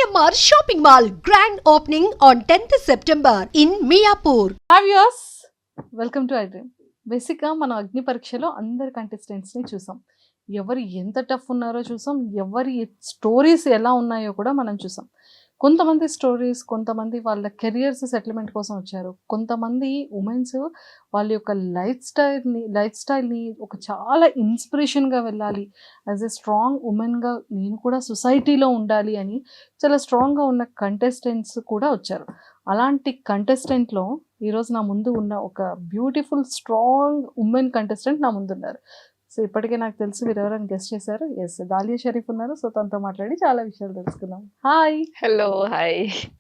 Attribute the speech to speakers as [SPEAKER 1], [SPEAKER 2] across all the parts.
[SPEAKER 1] GMR Shopping Mall grand opening on 10th September in Miapur.
[SPEAKER 2] Viewers welcome to I dream. బేసిక్గా మనం అగ్ని పరీక్షలో అందరి కంటెస్టెంట్స్ని చూసాం. ఎవరు ఎంత టఫ్ ఉన్నారో చూసాం, ఎవరి స్టోరీస్ ఎలా ఉన్నాయో కూడా మనం చూసాం. కొంతమంది స్టోరీస్, కొంతమంది వాళ్ళ కెరియర్స్ సెటిల్మెంట్ కోసం వచ్చారు. కొంతమంది ఉమెన్స్ వాళ్ళ యొక్క లైఫ్ స్టైల్ని ఒక చాలా ఇన్స్పిరేషన్గా వెళ్ళాలి, యాజ్ ఎ స్ట్రాంగ్ ఉమెన్గా నేను కూడా సొసైటీలో ఉండాలి అని చాలా స్ట్రాంగ్గా ఉన్న కంటెస్టెంట్స్ కూడా వచ్చారు. అలాంటి కంటెస్టెంట్లో ఈరోజు నా ముందు ఉన్న ఒక బ్యూటిఫుల్ స్ట్రాంగ్ ఉమెన్ కంటెస్టెంట్ నా ముందున్నారు. సో ఇప్పటికే నాకు తెలిసి మీరు ఎవరైనా గెస్ట్ చేశారు. ఎస్, దాలియా షరీఫ్ ఉన్నారు. సో తనతో మాట్లాడి చాలా విషయాలు తెలుసుకుందాం. Hi.
[SPEAKER 3] Hello, hi.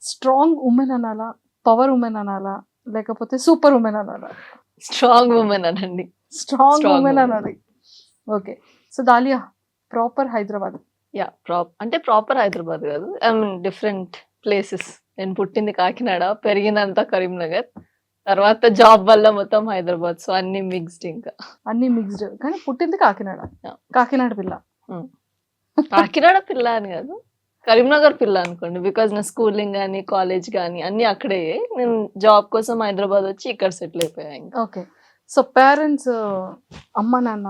[SPEAKER 2] Strong women అనాలా, పవర్ ఉమెన్ అనాలా, లేకపోతే సూపర్ ఉమెన్ అనాలా?
[SPEAKER 3] స్ట్రాంగ్ ఉమెన్ అనండి.
[SPEAKER 2] స్ట్రాంగ్ ఉమెన్ అనాలి. Okay. So dahlia proper Hyderabad?
[SPEAKER 3] Yeah, proper Hyderabad కాదు, ఐ మీన్ డిఫరెంట్ ప్లేసెస్. నేను పుట్టింది కాకినాడ, పెరిగినంత కరీంనగర్, తర్వాత జాబ్ వల్ల మొత్తం హైదరాబాద్. సో అన్ని మిక్స్డ్, ఇంకా
[SPEAKER 2] అన్ని మిక్స్డ్. కానీ పుట్టింది కాకినాడ. కాకినాడ పిల్ల.
[SPEAKER 3] కాకినాడ పిల్ల అని కాదు, కరీంనగర్ పిల్ల అనుకోండి. బికాజ్ నా స్కూలింగ్ కానీ కాలేజ్ కానీ అన్ని అక్కడే. నేను జాబ్ కోసం హైదరాబాద్ వచ్చి ఇక్కడ సెటిల్ అయిపోయా. ఇంకా
[SPEAKER 2] ఓకే. సో పేరెంట్స్, అమ్మ నాన్న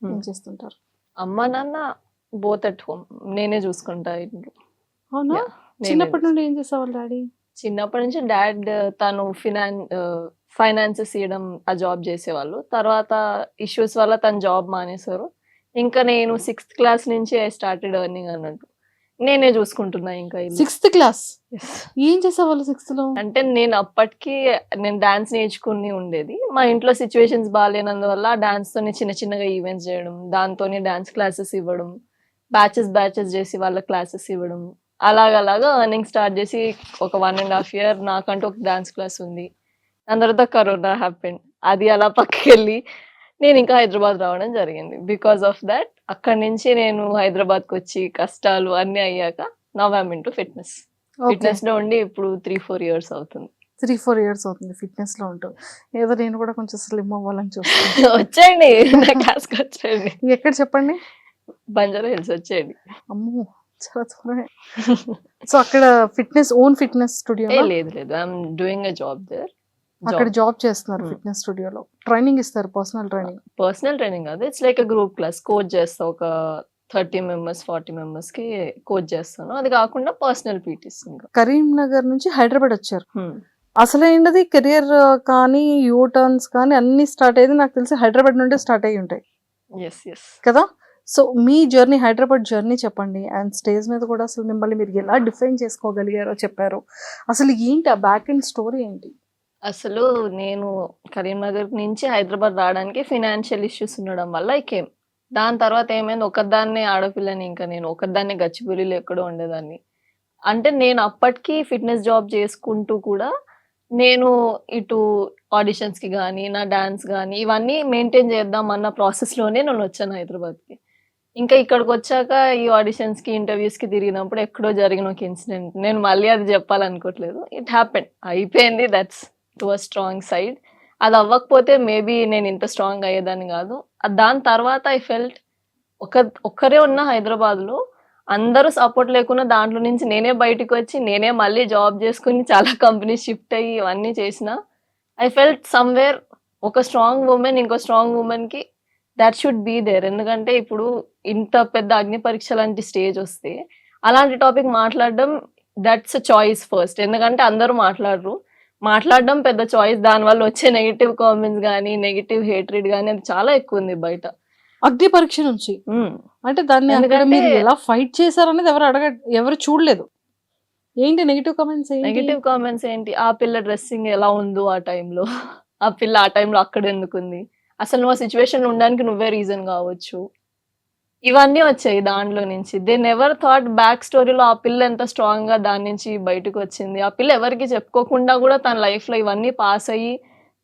[SPEAKER 2] ఏం చేస్తుంటారు?
[SPEAKER 3] అమ్మ నాన్న బోత్ అట్ హోమ్, నేనే చూసుకుంటా ఇంట్లో.
[SPEAKER 2] అవునా? చిన్నప్పటి నుండి ఏం చేసేవాళ్ళు డాడీ?
[SPEAKER 3] చిన్నప్పటి నుంచి డాడ్ తను ఫైనాన్సెస్ ఇవ్వడం ఆ జాబ్ చేసేవాళ్ళు. తర్వాత ఇష్యూస్ వల్ల తను జాబ్ మానేశారు. ఇంకా నేను 6th క్లాస్ నుంచి ఐ స్టార్టెడ్ ఎర్నింగ్ అన్నట్టు. నేనే చూసుకుంటున్నా ఇంకా.
[SPEAKER 2] 6th క్లాస్ ఏం చేసేవాళ్ళు 6th లో?
[SPEAKER 3] అంటే నేను అప్పటికి డాన్స్ నేర్చుకుని ఉండేది. మా ఇంట్లో సిచ్యువేషన్స్ బాగాలేనందువల్ల డాన్స్ తోనే చిన్న చిన్నగా ఈవెంట్స్ చేయడం, దాంతోనే డాన్స్ క్లాసెస్ ఇవ్వడం, బ్యాచెస్ చేసి వాళ్ళ క్లాసెస్ ఇవ్వడం, అలాగలాగా ఎర్నింగ్ స్టార్ట్ చేసి ఒక 1.5 year నాకంటూ ఒక డాన్స్ క్లాస్ ఉంది. దాని తర్వాత కరోనా హ్యాపెండ్. అది అలా పక్కకి వెళ్ళి నేను ఇంకా హైదరాబాద్ రావడం జరిగింది. బికాస్ ఆఫ్ దాట్ అక్కడి నుంచి నేను హైదరాబాద్కి వచ్చి కష్టాలు అన్నీ అయ్యాక now I am into fitness. Fitness లో ఉండి ఇప్పుడు 3-4 years అవుతుంది.
[SPEAKER 2] 3-4 years అవుతుంది ఫిట్నెస్ లో ఉంటాం. ఏదో నేను కూడా కొంచెం స్లిమ్ అవ్వాలని చూస్తాను.
[SPEAKER 3] వచ్చేయండి నా క్లాస్కి, వచ్చేయండి.
[SPEAKER 2] ఎక్కడ చెప్పండి?
[SPEAKER 3] బంజారా హిల్స్ వచ్చేయండి.
[SPEAKER 2] అమ్మో, చాలా దూరమే. సో అక్కడ ఓన్ ఫిట్నెస్ స్టూడియో?
[SPEAKER 3] లేదు, I'm doing a job there.
[SPEAKER 2] అక్కడ జాబ్ చేస్తున్నారు ఫిట్నెస్ స్టూడియోలో. ట్రైనింగ్ ఇస్తారు, పర్సనల్ ట్రైనింగ్
[SPEAKER 3] కాదు, it's like a group class. Coach చేస్తా, ఒక 30 members 40 members కి కోచ్ చేస్తాను. అది కాకుండా పర్సనల్ పీటీస్. ఇంకా
[SPEAKER 2] కరీంనగర్ నుంచి హైదరాబాద్ వచ్చారు. అసలైనది కెరియర్ కానీ యూ టర్న్స్ కానీ అన్ని స్టార్ట్ అయ్యేది నాకు తెలిసి హైదరాబాద్ నుండి స్టార్ట్ అయ్యి ఉంటాయి కదా. సో మీ జర్నీ, హైదరాబాద్ జర్నీ చెప్పండి. అండ్ స్టేజ్ మీద కూడా అసలు మిమ్మల్ని మీరు ఎలా డిఫైన్ చేసుకోగలిగారో చెప్పారు. అసలు ఏంటి ఆ బ్యాక్ ఎండ్ స్టోరీ ఏంటి?
[SPEAKER 3] అసలు నేను కరీంనగర్ నుంచి హైదరాబాద్ రావడానికి ఫినాన్షియల్ ఇష్యూస్ ఉండడం వల్ల ఐకేమ్. దాని తర్వాత ఏమైంది, ఒకదాన్నే ఆడపిల్లని, ఇంకా నేను ఒకదాన్నే గచ్చిబౌలిలో ఎక్కడో ఉండేదాన్ని. అంటే నేను అప్పటికి ఫిట్నెస్ జాబ్ చేసుకుంటూ కూడా నేను ఇటు ఆడిషన్స్కి కానీ నా డాన్స్ కానీ ఇవన్నీ మెయింటైన్ చేద్దాం అన్న ప్రాసెస్లోనే నేను వచ్చాను హైదరాబాద్కి. ఇంకా ఇక్కడికి వచ్చాక ఈ ఆడిషన్స్కి ఇంటర్వ్యూస్కి తిరిగినప్పుడు ఎక్కడో జరిగిన ఒక ఇన్సిడెంట్, నేను మళ్ళీ అది చెప్పాలనుకోవట్లేదు. ఇట్ హ్యాపెండ్, అయిపోయింది. That's to a strong side. అది అవ్వకపోతే మేబీ నేను ఇంత స్ట్రాంగ్ అయ్యేదాన్ని కాదు. దాని తర్వాత ఐ ఫెల్ట్ ఒక్కరే ఉన్న హైదరాబాద్లో, అందరూ సపోర్ట్ లేకుండా దాంట్లో నుంచి నేనే బయటకు వచ్చి నేనే మళ్ళీ జాబ్ చేసుకుని చాలా కంపెనీస్ షిఫ్ట్ అయ్యి ఇవన్నీ చేసిన. ఐ ఫెల్ట్ సమ్వేర్ ఒక స్ట్రాంగ్ ఉమెన్ ఇంకో స్ట్రాంగ్ ఉమెన్కి దట్ షుడ్ బీ దేర్. ఎందుకంటే ఇప్పుడు ఇంత పెద్ద అగ్ని పరీక్ష లాంటి స్టేజ్ వస్తే అలాంటి టాపిక్ మాట్లాడడం, దట్స్ అ చాయిస్ ఫస్ట్. ఎందుకంటే అందరూ మాట్లాడడం పెద్ద చాయిస్. దానివల్ల వచ్చే నెగిటివ్ కామెంట్స్ కానీ నెగిటివ్ హేట్రెడ్ కానీ అది చాలా ఎక్కువ ఉంది బయట.
[SPEAKER 2] అగ్ని పరీక్ష నుంచి అంటే దాన్ని మీరు ఎలా ఫైట్ చేశారనేది ఎవరు చూడలేదు. ఏంటి నెగిటివ్ కామెంట్స్
[SPEAKER 3] ఏంటి, ఆ పిల్ల డ్రెస్సింగ్ ఎలా ఉందో ఆ టైంలో, ఆ పిల్ల ఆ టైంలో అక్కడ ఎందుకుంది, అసలు నువ్వు ఆ సిచ్యువేషన్ ఉండడానికి నువ్వే రీజన్ కావచ్చు, ఇవన్నీ వచ్చాయి దాంట్లో నుంచి. దే నెవర్ థాట్ బ్యాక్ స్టోరీలో ఆ పిల్ల ఎంత స్ట్రాంగ్ గా దాని నుంచి బయటకు వచ్చింది. ఆ పిల్ల ఎవరికి చెప్పుకోకుండా కూడా తన లైఫ్ లో ఇవన్నీ పాస్ అయ్యి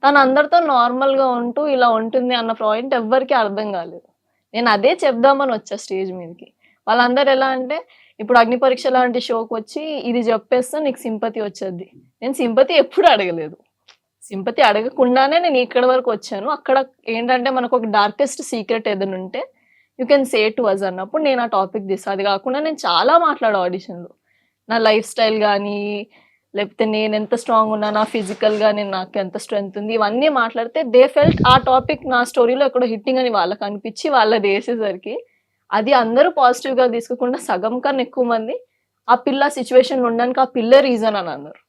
[SPEAKER 3] తను అందరితో నార్మల్ గా ఉంటూ ఇలా ఉంటుంది అన్న పాయింట్ ఎవరికి అర్థం కాలేదు. నేను అదే చెప్దామని వచ్చా స్టేజ్ మీదకి. వాళ్ళందరూ ఎలా అంటే, ఇప్పుడు అగ్ని పరీక్ష లాంటి షోకి వచ్చి ఇది చెప్పేస్తే నీకు సింపతి వచ్చేది. నేను సింపతి ఎప్పుడు అడగలేదు. సింపతి అడగకుండానే నేను ఇక్కడ వరకు వచ్చాను. అక్కడ ఏంటంటే మనకు ఒక డార్కెస్ట్ సీక్రెట్ ఏదైనా ఉంటే you can say to us అన్నప్పుడు నేను ఆ టాపిక్ తీసా. అది కాకుండా నేను చాలా మాట్లాడా ఆడిషన్లో. నా లైఫ్ స్టైల్ కానీ, లేకపోతే నేను ఎంత స్ట్రాంగ్ ఉన్నా, నా ఫిజికల్గా నేను నాకు ఎంత స్ట్రెంగ్త్ ఉంది, ఇవన్నీ మాట్లాడితే దే ఫెల్ట్ ఆ టాపిక్ నా స్టోరీలో ఎక్కడో హిట్టింగ్ అని వాళ్ళకి అనిపించి వాళ్ళది వేసేసరికి అది అందరూ పాజిటివ్గా తీసుకోకుండా సగం కన్నా ఎక్కువ మంది ఆ పిల్ల సిచ్యువేషన్ ఉండడానికి ఆ పిల్ల రీజన్ అని అన్నారు.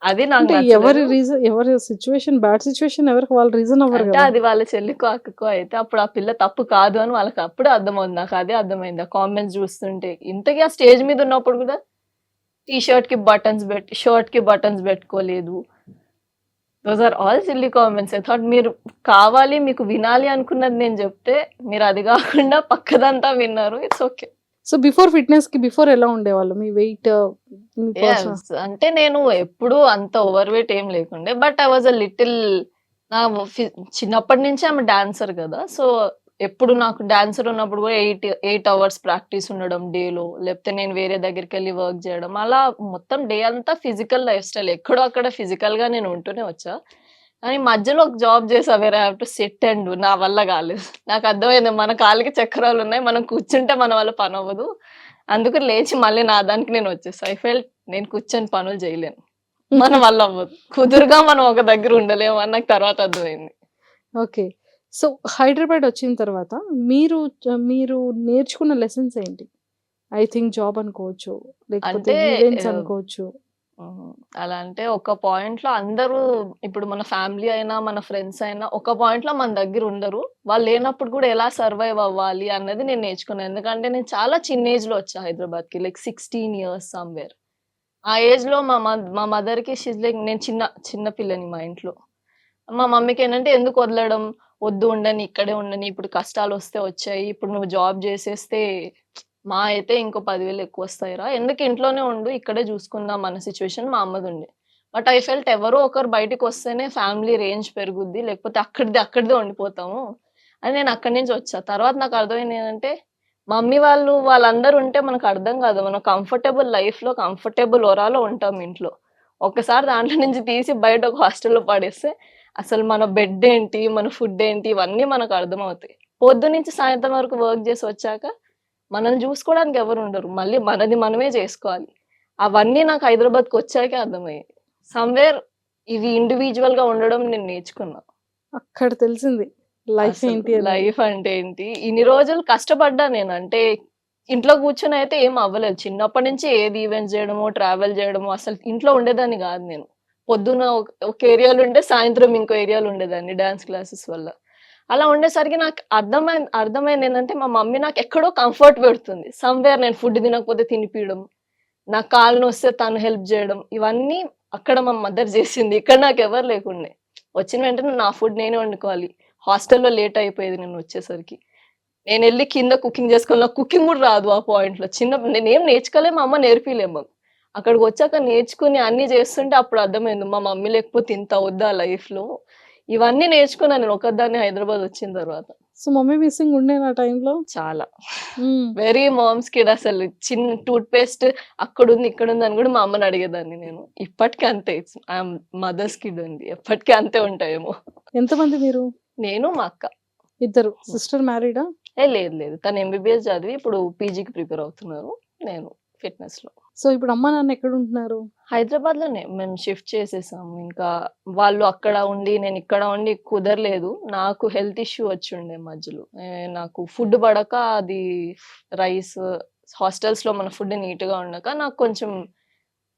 [SPEAKER 3] అది నాకు
[SPEAKER 2] అంటే ఎవరి
[SPEAKER 3] నచ్చలేదు.
[SPEAKER 2] రీజన్, ఎవరి సిచ్యువేషన్, బ్యాడ్ సిచ్యువేషన్ ఎవరికి వాళ్ళ రీజన్ అవ్వరు
[SPEAKER 3] అంటే
[SPEAKER 2] కదా.
[SPEAKER 3] అది వాళ్ళ చెల్లికో అక్కకో అయితే అప్పుడు ఆ పిల్ల తప్పు కాదు అని వాళ్ళకి అప్పుడే అర్థమవుతుంది. నాకు అదే అర్థమైంది ఆ కామెంట్స్ చూస్తుంటే. ఇంతకీ ఆ స్టేజ్ మీద ఉన్నప్పుడు కూడా షర్ట్ కి బటన్స్ పెట్టుకోలేదు. Those are all silly comments. I thought మీరు కావాలి మీకు వినాలి అనుకున్నది నేను చెప్తే మీరు అది కాకుండా పక్కదంతా విన్నారు. It's okay.
[SPEAKER 2] So before fitness కి బిఫోర్ ఎలా ఉండేవాళ్ళు? మీ వెయిట్, మీ పర్సన్?
[SPEAKER 3] యెస్. అంటే నేను ఎప్పుడూ అంత ఓవర్ వెయిట్ ఏం లేకుండే. But I was a little నా ఫి చిన్నప్పటి నుంచి ఆమె డాన్సర్ కదా! సో, ఎప్పుడు నాకు డాన్సర్ ఉన్నప్పుడు కూడా 8 అవర్స్ ప్రాక్టీస్ ఉండడం డేలో. లేకపోతే నేను వేరే దగ్గరికెళ్ళి వర్క్ చేయడం. అలా మొత్తం డే అంతా ఫిజికల్ లైఫ్ స్టైల్. ఎక్కడో అక్కడ ఫిజికల్‌గా నేను ఉంటూనే వచ్చా. కానీ మధ్యలో ఒక జాబ్ చేశా. Where I have to SIT and నా వల్ల కాలేదు. నాకు అర్థమైంది మన కాళ్ళకి చక్రాలున్నాయి. మనం కూర్చుంటే మన వల్ల పనవ్వదు. అందుకు లేచి మళ్ళీ నా దానికి నేను వచ్చేసా. ఐ ఫెల్ట్ నేను కూర్చొని పనులు చేయలేను. మన వల్ల అవ్వదు. కుదురుగా మనం ఒక దగ్గర ఉండలేము అని నాకు తర్వాత అర్థమైంది.
[SPEAKER 2] ఓకే. సో హైదరాబాద్ వచ్చిన తర్వాత మీరు నేర్చుకున్న లెసన్స్ ఏంటి? ఐ థింక్ జాబ్ అనుకోవచ్చు, లేకపోతే
[SPEAKER 3] అంటే
[SPEAKER 2] ఈవెంట్స్
[SPEAKER 3] ఆహ్,
[SPEAKER 2] అనుకోవచ్చు.
[SPEAKER 3] అలా అంటే ఒక పాయింట్‌లో అందరూ ఇప్పుడు మన ఫ్యామిలీ అయినా, మన ఫ్రెండ్స్ అయినా ఒక పాయింట్‌లో మన దగ్గర ఉండరు. వాళ్ళు లేనప్పుడు కూడా ఎలా సర్వైవ్ అవ్వాలి అన్నది నేను నేర్చుకున్నాను. ఎందుకంటే నేను చాలా చిన్న ఏజ్‌లో వచ్చా హైదరాబాద్‌కి. Like 16 years somewhere. ఆ ఏజ్‌లో మా మదర్‌కి షీస్ లైక్ నేను చిన్న పిల్లని మా ఇంట్లో. మా మమ్మీకేంటంటే ఎందుకు వదలడం? వద్దు ఉండని, ఇక్కడే ఉండని. ఇప్పుడు కష్టాలొస్తే వచ్చాయి. ఇప్పుడు నువ్వు జాబ్ జేసేస్తే మహా అయితే ఇంకో 10,000 ఎక్కువొస్తాయిరా. ఎందుకు ఇంట్లోనే ఉండు. ఇక్కడే చూసుకుందాం అన్న సిట్యుయేషన్ మా అమ్మదుండే. బట్ ఐ ఫెల్ట్ ఎవరో ఒకరు బయటికొస్తేనే ఫ్యామిలీ రేంజ్ పెరుగుద్ది. లేకపోతే అక్కడిదే ఉండిపోతాము అని నేను అక్కడి నుంచి వచ్చా. తర్వాత నాకు అర్థమైంది ఏంటంటే మమ్మీ వాళ్ళందరూ ఉంటే మనకు అర్థం కాదు. మనం కంఫర్టబుల్ లైఫ్‌లో కంఫర్టబుల్ ఒరాలో ఉంటాం ఇంట్లో. ఒక్కసారి దాంట్లో నుంచి తీసి బయట ఒక హాస్టల్‌లో పడేస్తే అసలు మన బెడ్ ఏంటి? మన ఫుడ్ ఏంటి? ఇవన్నీ మనకు అర్థమవుతాయి. పొద్దున్నుంచి సాయంత్రం వరకు వర్క్ చేసి వచ్చాక మనల్ని చూసుకోవడానికి ఎవరుండరు. మళ్ళీ మనది మనమే చేసుకోవాలి. అవన్నీ నాకు హైదరాబాద్‌కొచ్చాకే అర్థమయ్యాయి. సమ్‌వేర్ ఇవి ఇండివిడ్యువల్‌గా ఉండడం నేను నేర్చుకున్నా.
[SPEAKER 2] అక్కడ తెలిసింది లైఫ్
[SPEAKER 3] అసలు
[SPEAKER 2] ఏంటి అనేది.
[SPEAKER 3] లైఫ్ అంటే ఏంటి? ఇన్ని రోజులు కష్టపడ్డా నేను. అంటే ఇంట్లో కూర్చొని అయితే ఏం అవ్వలేదు. చిన్నప్పటి నుంచి ఏది ఈవెంట్స్ చేయడమో, ట్రావెల్ చేయడమో అసలు ఇంట్లో ఉండేదాన్ని గాదు నేను. పొద్దున్న ఒక ఏరియాలో ఉంటే సాయంత్రం ఇంకో ఏరియాలో ఉండేదాన్ని డాన్స్ క్లాసెస్ వల్ల. అలా ఉండేసరికి నాకు అర్థమైందేంటంటే మా మమ్మీ నాకెక్కడో కంఫర్ట్ పెడుతుంది. సమ్‌వేర్ నేను ఫుడ్ తినకపోతే తినిపియడం, నాకు కాళ్ళు నొస్తే తను హెల్ప్ జేయడం. ఇవన్నీ అక్కడ మా మదర్ జేసింది. ఇక్కడ నాకెవరు లేకుండే. వచ్చిన వెంటనే నా ఫుడ్ నేనే వండుకోవాలి. హాస్టల్‌లో లేట్ అయిపోయేది నేనొచ్చేసరికి. నేనెళ్లి కింద కుకింగ్ జేసుకోవాలి. నాకు కుకింగ్ గూడా రాదు ఆ పాయింట్‌లో. నేనేం నేర్చుకోలే. మా అమ్మ నేర్పియలే మాకు. అక్కడికొచ్చాక నేర్చుకొని అన్నీ జేస్తుంటే అప్పుడు అర్థమైంది. మా మమ్మీ లేకపోతే ఇంత అవుద్దా లైఫ్‌లో. ఇవన్నీ నేర్చుకున్నా నేను ఒక్కదాన్నే హైదరాబాద్ వచ్చిన తర్వాత.
[SPEAKER 2] సో మమ్మీ మిస్సింగ్ ఉండేనా ఆ టైంలో?
[SPEAKER 3] చాలా.
[SPEAKER 2] హ్మ్.
[SPEAKER 3] వెరీ మామ్స్ కిడ్ అసలు. చిన్న టూత్ పేస్ట్ అక్కడుంది, ఇక్కడుంది అని గూడా మా అమ్మని అడిగేదాన్ని నేను. ఇప్పటికి అంతే. ఐయామ్ మదర్స్ కిడ్ అండి. ఎప్పటికి అంతే ఉంటాయేమో.
[SPEAKER 2] ఎంతమంది మీరు?
[SPEAKER 3] నేను, మా అక్క.
[SPEAKER 2] ఇద్దరు. సిస్టర్ మ్యారీడా?
[SPEAKER 3] లేదు. తను ఎంబీబీఎస్ చదివి ఇప్పుడు పీజీకి ప్రిపేర్ అవుతున్నారు. నేను ఫిట్‌నెస్‌లో.
[SPEAKER 2] సో ఇప్పుడు అమ్మ నాన్న ఎక్కడుంటున్నారు?
[SPEAKER 3] హైదరాబాద్‌లోనే మేము షిఫ్ట్ చేసేసాము. ఇంకా వాళ్ళు అక్కడ ఉండి, నేను ఇక్కడ ఉండి కుదరలేదు. నాకు హెల్త్ ఇష్యూ వచ్చుండే మధ్యలో. నాకు ఫుడ్ పడక అది రైస్ హాస్టల్స్‌లో మన ఫుడ్ నీట్‌గా ఉండక నాకు కొంచెం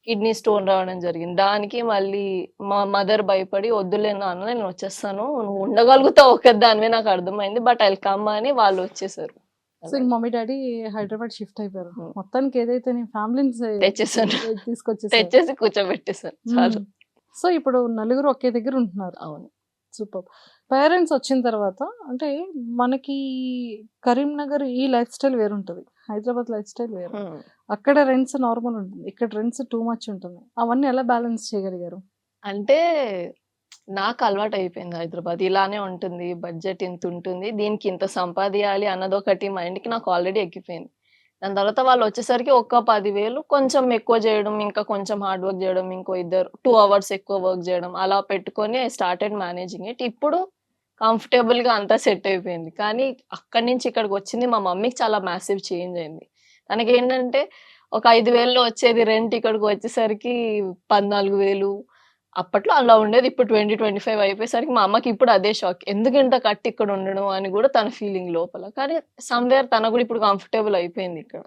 [SPEAKER 3] కిడ్నీ స్టోన్ రావడం జరిగింది. దానికి మళ్ళీ మా మదర్ భయపడి "వద్దులే నాన్న నేను వచ్చేస్తాను. నువ్వు ఉండగలుగుతావు ఒక్కదానివే నాకు అర్థమైంది. బట్ ఐ విల్ కమ్" అని వాళ్ళు వచ్చేసారు.
[SPEAKER 2] సో ఇంక మమ్మీ డాడీ హైదరాబాద్ షిఫ్ట్ అయిపోయారు.
[SPEAKER 3] హ్మ్.
[SPEAKER 2] మొత్తానికి ఏదైతే నీ ఫ్యామిలీని
[SPEAKER 3] తెచ్చేసాను.
[SPEAKER 2] తీసుకొచ్చేసారు.
[SPEAKER 3] తెచ్చేసి కూర్చోబెట్టేసాను. చాలు.
[SPEAKER 2] సో ఇప్పుడు నలుగురు ఒకే దగ్గర ఉంటున్నారు.
[SPEAKER 3] అవును.
[SPEAKER 2] సూపర్. పేరెంట్స్ వచ్చిన తర్వాత అంటే మనకి కరీంనగర్ ఈ లైఫ్ స్టైల్ వేరుంటది. హైదరాబాద్ లైఫ్ స్టైల్ వేరు.
[SPEAKER 3] హ్మ్.
[SPEAKER 2] అక్కడ రెంట్స్ నార్మల్ ఉంటుంది. ఇక్కడ రెంట్స్ టూ మచ్ ఉంటుంది. అవన్నీ ఎలా బ్యాలెన్స్ చేయగలిగారు?
[SPEAKER 3] అంటే నాకు అలవాటయిపోయింది హైదరాబాద్. ఇలానే ఉంటుంది. బడ్జెట్ ఇంతుంటుంది. దీనికి ఇంత సంపాదియాలి అన్నదొకటి మైండ్‌కి నాకు ఆల్రెడీ ఎక్కిపోయింది. దాని తర్వాత వాళ్ళొచ్చేసరికి ఒక 10,000 కొంచెం ఎక్కువ జేయడం, ఇంకా కొంచెం హార్డ్ వర్క్ జేయడం, ఇంకో ఇద్దరు 2 అవర్స్ ఎక్కువ వర్క్ జేయడం అలా పెట్టుకొని ఐ స్టార్టెడ్ మేనేజింగ్ ఇట్. ఇప్పుడు కంఫర్టబుల్‌గా అంతా సెట్ అయిపోయింది. కానీ అక్కడి నుంచి ఇక్కడికొచ్చింది మా మమ్మీకి చాలా మాసివ్ చేంజ్ అయింది. తనకేంటంటే ఒక 5,000లో వచ్చేది రెంట్ ఇక్కడికి వచ్చేసరికి 14,000. అప్పట్లో అలా ఉండేది. ఇప్పుడు 20, 25 అయిపోయేసరికి మా అమ్మకి ఇప్పుడు అదే షాక్. ఎందుకింత కట్టి ఇక్కడ ఉండడం అని గూడా తన ఫీలింగ్ లోపల. కానీ సమ్‌వేర్ తనకు గూడా ఇప్పుడు కంఫర్టబుల్ అయిపోయింది ఇక్కడ.